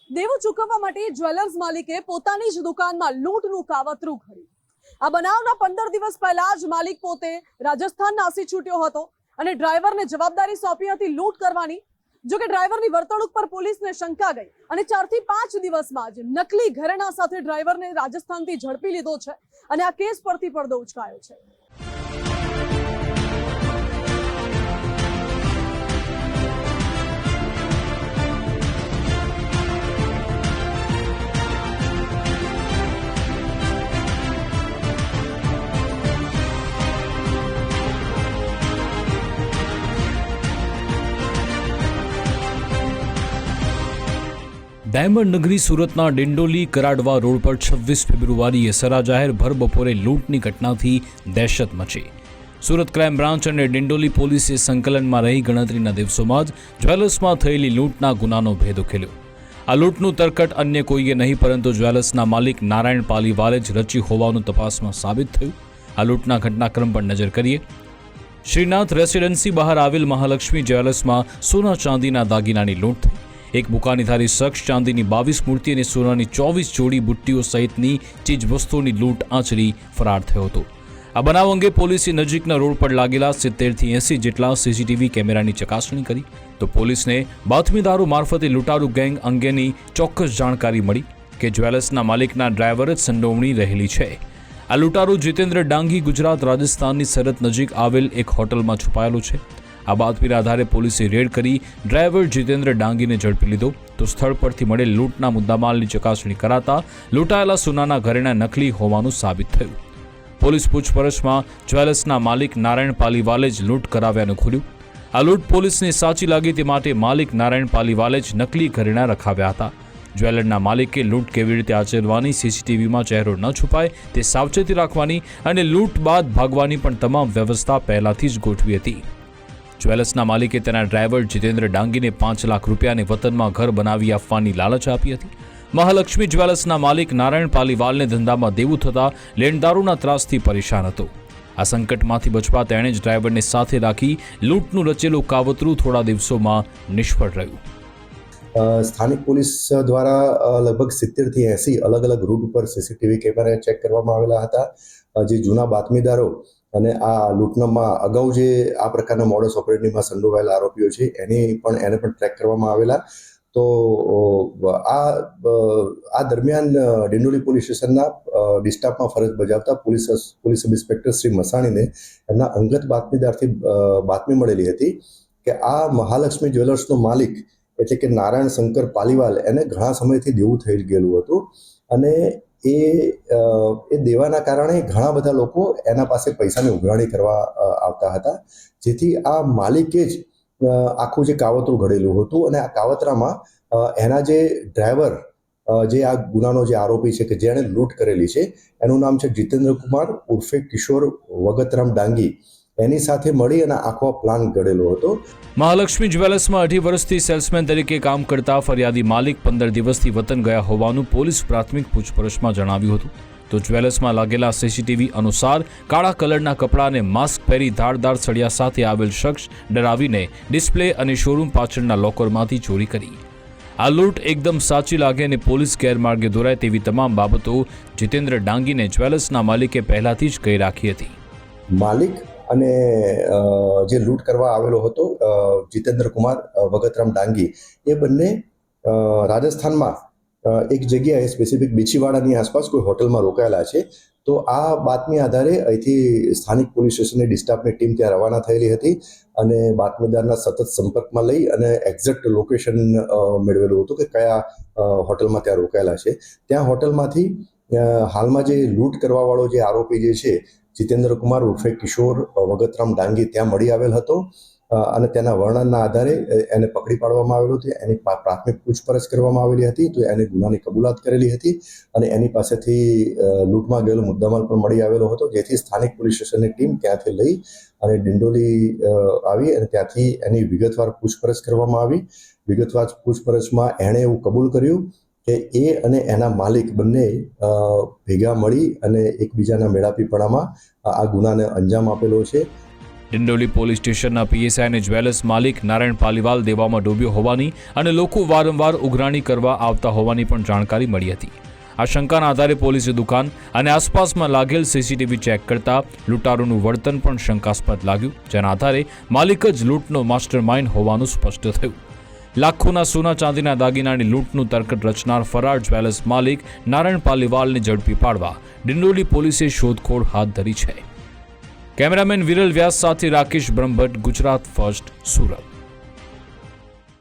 દેવું ચૂકવવા માટે જ્વેલર્સ માલિકે પોતાની જ દુકાનમાં લૂંટનું કાવતરું ઘડ્યું। આ બનાવના 15 દિવસ પહેલા જ માલિક પોતે રાજસ્થાન નાસી છૂટ્યો હતો અને ડ્રાઈવરને જવાબદારી સોંપી હતી લૂંટ કરવાની। જો કે ડ્રાઈવરની વર્તણૂક પર પોલીસને શંકા ગઈ અને 4 થી 5 દિવસમાં જ નકલી ઘરેણા સાથે ડ્રાઈવરને રાજસ્થાનથી ઝડપી લીધો છે અને આ કેસ પરથી પડદો ઉચકાયો છે। ડાયમંડ નગરી સુરતના ડિંડોલી કરાડવા રોડ પર 26 ફેબ્રુઆરીએ સરા જાહેર ભર બપોરે લૂંટની ઘટનાથી દહેશત મચી। સુરત ક્રાઇમ બ્રાન્ચ અને ડિંડોલી પોલીસે સંકલનમાં રહી ગણતરીના દિવસોમાં જ જ્વેલર્સમાં થયેલી લૂંટના ગુનાનો ભેદ ઉકેલ્યો। આ લૂંટનું તરકટ અન્ય કોઈએ નહીં પરંતુ જ્વેલર્સના માલિક નારાયણ પાલીવાલે જ રચી હોવાનું તપાસમાં સાબિત થયું। આ લૂંટના ઘટનાક્રમ પર નજર કરીએ। શ્રીનાથ રેસિડેન્સી બહાર આવેલ મહાલક્ષ્મી જ્વેલર્સમાં સોના ચાંદીના દાગીનાની લૂંટ થઈ। એક બુકાનીધારી શખ્સ ચાંદીની 22 મૂર્તિ અને સોનાની 24 જોડી બુટ્ટીઓ સહિતની ચીજ વસ્તુઓની લૂંટ આચરી ફરાર થયો હતો। આ બનાવ અંગે પોલીસે નજીકના રોડ પર લાગેલા 70 થી 80 જેટલા સીસીટીવી કેમેરાની ચકાસણી કરી તો પોલીસને બાતમીદારો મારફતે લૂંટારૂ ગેંગ અંગેની ચોક્કસ જાણકારી મળી કે જ્વેલર્સના માલિકના ડ્રાઈવર જ સંડોવણી રહેલી છે। આ લૂંટારૂ જીતેન્દ્ર ડાંગી ગુજરાત રાજસ્થાનની સરહદ નજીક આવેલ એક હોટલમાં છુપાયેલો છે। આ બાતમીના આધારે પોલીસે રેડ કરી ડ્રાઈવર જીતેન્દ્ર ડાંગીને ઝડપી લીધો તો સ્થળ પરથી મળેલ લૂંટના મુદ્દામાલની ચકાસણી કરાતા લૂંટાયેલા સોનાના ઘરેણા નકલી હોવાનું સાબિત થયું। પોલીસ પૂછપરછમાં જ્વેલર્સના માલિક નારાયણ પાલીવાલે જ લૂંટ કરાવ્યાનું ખુલ્યું। આ લૂંટ પોલીસને સાચી લાગી તે માટે માલિક નારાયણ પાલીવાલે જ નકલી ઘરેણા રખાવ્યા હતા। જ્વેલરના માલિકે લૂંટ કેવી રીતે આચરવાની, સીસીટીવીમાં ચહેરો ન છુપાય તે સાવચેતી રાખવાની અને લૂંટ બાદ ભાગવાની પણ તમામ વ્યવસ્થા પહેલાથી જ ગોઠવી હતી। જ્વેલર્સના માલિકે તેના ડ્રાઈવર જીતેન્દ્ર ડાંગીને 5 લાખ રૂપિયાને વતનમાં ઘર બનાવી આપવાની લાલચ આપી હતી। મહાલક્ષ્મી જ્વેલર્સના માલિક નારાયણ પાલીવાલને ધંધામાં દેવું થતાં લેણદારોના ત્રાસથી પરેશાન હતો। આ સંકટમાંથી બચવા તેણે જ ડ્રાઈવરને સાથે રાખી લૂંટનું રચેલું કાવતરું થોડા દિવસોમાં નિષ્ફળ રહ્યું। સ્થાનિક પોલીસ દ્વારા લગભગ 70 થી 80 અલગ અલગ રૂટ ઉપર સીસીટીવી કેમેરા ચેક કરવામાં આવેલા હતા। જે જૂના બાતમીદારો અને આ લૂંટનામાં અગાઉ જે આ પ્રકારના મોડસ ઓપરેન્ડીમાં સંડોવાયેલા આરોપીઓ છે એને પણ ટ્રેક કરવામાં આવેલા। તો આ દરમિયાન ડિંડોલી પોલીસ સ્ટેશનના ડિસ્ટાફમાં ફરજ બજાવતા પોલીસ સબ ઇન્સ્પેક્ટર શ્રી મસાણીને એમના અંગત બાતમીદારથી બાતમી મળેલી હતી કે આ મહાલક્ષ્મી જ્વેલર્સનો માલિક એટલે કે નારાયણ શંકર પાલીવાલ એને ઘણા સમયથી દેવું થઈ ગયેલું હતું અને એ દેવાના કારણે ઘણા બધા લોકો એના પાસે પૈસાની ઉઘરાણી કરવા આવતા હતા, જેથી આ માલિકે જ આખું જે કાવતરું ઘડેલું હતું અને આ કાવતરામાં એના જે ડ્રાઈવર જે આ ગુનાનો જે આરોપી છે કે જેણે લૂંટ કરેલી છે એનું નામ છે જીતેન્દ્ર કુમાર ઉર્ફે કિશોર વગતરામ ડાંગી, એની સાથે મળી અને આખો પ્લાન ઘડેલો હતો। મહાલક્ષ્મી જ્વેલર્સમાં 18 વર્ષથી સેલ્સમેન તરીકે કામ કરતા ફરિયાદી માલિક 15 દિવસથી વતન ગયા હોવાનું પોલીસ પ્રાથમિક પૂછપરછમાં જણાવ્યું હતું। તો જ્વેલર્સમાં લાગેલા સીસીટીવી અનુસાર કાળા કલરના કપડાં અને માસ્ક પહેરી ધારદાર સળિયા સાથે આવેલ શખ્સ ડરાવીને ડિસ્પ્લે અને શોરૂમ પાછળના લોકરમાંથી ચોરી કરી। આ લૂંટ એકદમ સાચી લાગે અને પોલીસ ગેરમાર્ગે દોરાય તેવી તમામ બાબતો જીતેન્દ્ર ડાંગીને જ્વેલર્સના માલિકે પહેલાથી જ કહી રાખી હતી। માલિક અને જે લૂંટ કરવા આવેલો હતો જીતેન્દ્ર કુમાર વગતરામ ડાંગી એ બંને રાજસ્થાનમાં એક જગ્યાએ સ્પેસિફિક બીછીવાડાની આસપાસ કોઈ હોટલમાં રોકાયેલા છે। તો આ બાતમી આધારે અહીંથી સ્થાનિક પોલીસ સ્ટેશનની ડિસ્ટાફની ટીમ ત્યાં રવાના થયેલી હતી અને બાતમીદારના સતત સંપર્કમાં લઈ અને એક્ઝેક્ટ લોકેશન મેળવેલું હતું કે કયા હોટલમાં ત્યાં રોકાયેલા છે। ત્યાં હોટલમાંથી હાલમાં જે લૂંટ કરવાવાળો જે આરોપી જે છે જીતેન્દ્ર કુમાર ઉર્ફે કિશોર વગતરામ ડાંગી ત્યાં મળી આવેલ હતો અને તેના વર્ણનના આધારે એને પકડી પાડવામાં આવેલો હતો। એની પ્રાથમિક પૂછપરછ કરવામાં આવેલી હતી તો એને ગુનાની કબૂલાત કરેલી હતી અને એની પાસેથી લૂંટમાં ગયેલો મુદ્દામાલ પણ મળી આવેલો હતો, જેથી સ્થાનિક પોલીસ સ્ટેશનની ટીમ ત્યાંથી લઈ અને ડિંડોલી આવી અને ત્યાંથી એની વિગતવાર પૂછપરછ કરવામાં આવી। વિગતવાર પૂછપરછમાં એણે એવું કબૂલ કર્યું કે એ અને એના માલિક બંને ભેગા મળી અને એકબીજાના મેળાપીપણામાં આ ગુનાને અંજામ આપેલો છે। ડિંડોલી પોલીસ સ્ટેશનના પીએસઆઈને જ્વેલર્સ માલિક નારાયણ પાલીવાલ દેવામાં ડૂબ્યો હોવાની અને લોકો વારંવાર ઉઘરાણી કરવા આવતા હોવાની પણ જાણકારી મળી હતી. આ શંકાના આધારે પોલીસે દુકાન અને આસપાસમાં લાગેલ સીસીટીવી ચેક કરતા લૂંટારૂનું વર્તન પણ શંકાસ્પદ લાગ્યું, જેના આધારે માલિક જ લૂંટનો માસ્ટર માઇન્ડ હોવાનું સ્પષ્ટ થયું. લાખોના સોના ચાંદીના દાગીનાની લૂંટનું તરકટ રચનાર ફરાર જ્વેલર્સ માલિક નારાયણ પાલીવાલને ઝડપી પાડવા ડિંડોલી પોલીસે શોધખોળ હાથ ધરી છે. કેમેરામેન વિરલ વ્યાસ સાથે રાકેશ બ્રહ્મભટ્ટ, ગુજરાત ફર્સ્ટ, સુરત.